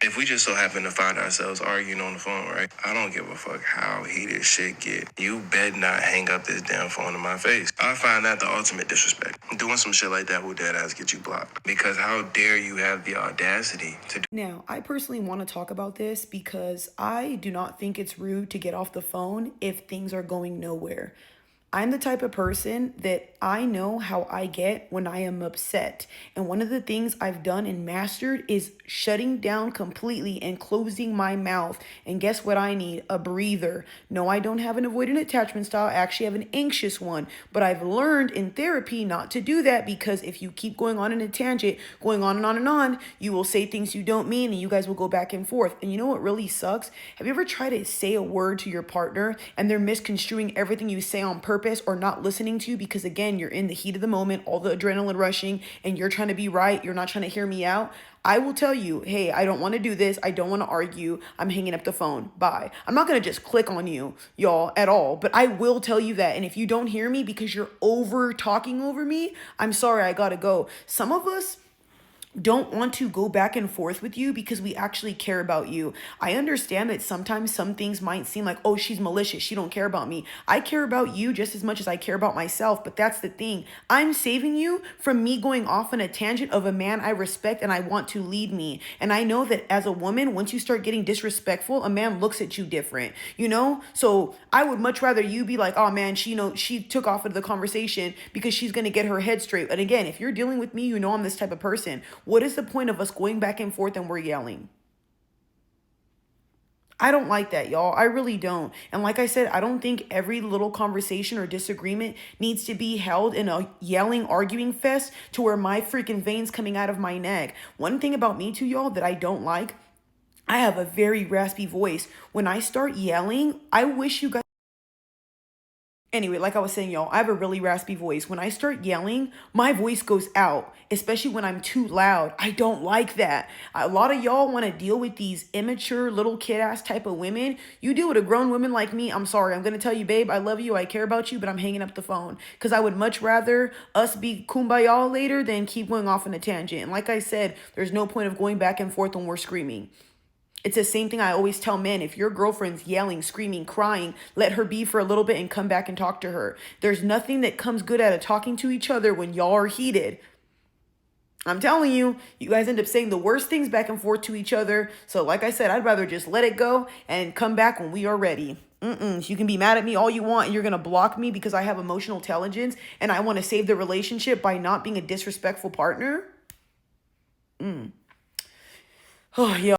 If we just so happen to find ourselves arguing on the phone, right? I don't give a fuck how heated shit get. You bet not hang up this damn phone in my face. I find that the ultimate disrespect. Doing some shit like that will dead ass get you blocked. Because how dare you have the audacity to do. Now, I personally want to talk about this because I do not think it's rude to get off the phone if things are going nowhere. I'm the type of person that I know how I get when I am upset. And one of the things I've done and mastered is shutting down completely and closing my mouth. And guess what I need? A breather. No, I don't have an avoidant attachment style. I actually have an anxious one. But I've learned in therapy not to do that because if you keep going on in a tangent, going on and on and on, you will say things you don't mean and you guys will go back and forth. And you know what really sucks? Have you ever tried to say a word to your partner and they're misconstruing everything you say on purpose or not listening to you because, again, you're in the heat of the moment, all the adrenaline rushing, and you're trying to be right. You're not trying to hear me out. I will tell you, hey, I don't want to do this. I don't want to argue. I'm hanging up the phone. Bye. I'm not going to just click on you, y'all, at all. But I will tell you that. And if you don't hear me because you're over talking over me, I'm sorry, I got to go. Some of us don't want to go back and forth with you because we actually care about you. I understand that sometimes some things might seem like, oh, she's malicious. She don't care about me. I care about you just as much as I care about myself. But that's the thing. I'm saving you from me going off on a tangent of a man I respect and I want to lead me. And I know that as a woman, once you start getting disrespectful, a man looks at you different, you know? So I would much rather you be like, oh man, she took off into the conversation because she's going to get her head straight. And again, if you're dealing with me, you know I'm this type of person. What is the point of us going back and forth and we're yelling? I don't like that, y'all. I really don't. And like I said, I don't think every little conversation or disagreement needs to be held in a yelling, arguing fest to where my freaking veins coming out of my neck. One thing about me too, y'all, that I don't like, I have a very raspy voice. When I start yelling, I wish you guys. Anyway, like I was saying, y'all, I have a really raspy voice. When I start yelling, my voice goes out, especially when I'm too loud. I don't like that. A lot of y'all want to deal with these immature little kid ass type of women. You deal with a grown woman like me. I'm sorry. I'm going to tell you, babe, I love you. I care about you, but I'm hanging up the phone because I would much rather us be kumbaya later than keep going off on a tangent. And like I said, there's no point of going back and forth when we're screaming. It's the same thing I always tell men. If your girlfriend's yelling, screaming, crying, let her be for a little bit and come back and talk to her. There's nothing that comes good out of talking to each other when y'all are heated. I'm telling you, you guys end up saying the worst things back and forth to each other. So like I said, I'd rather just let it go and come back when we are ready. You can be mad at me all you want and you're going to block me because I have emotional intelligence and I want to save the relationship by not being a disrespectful partner. Oh, yeah.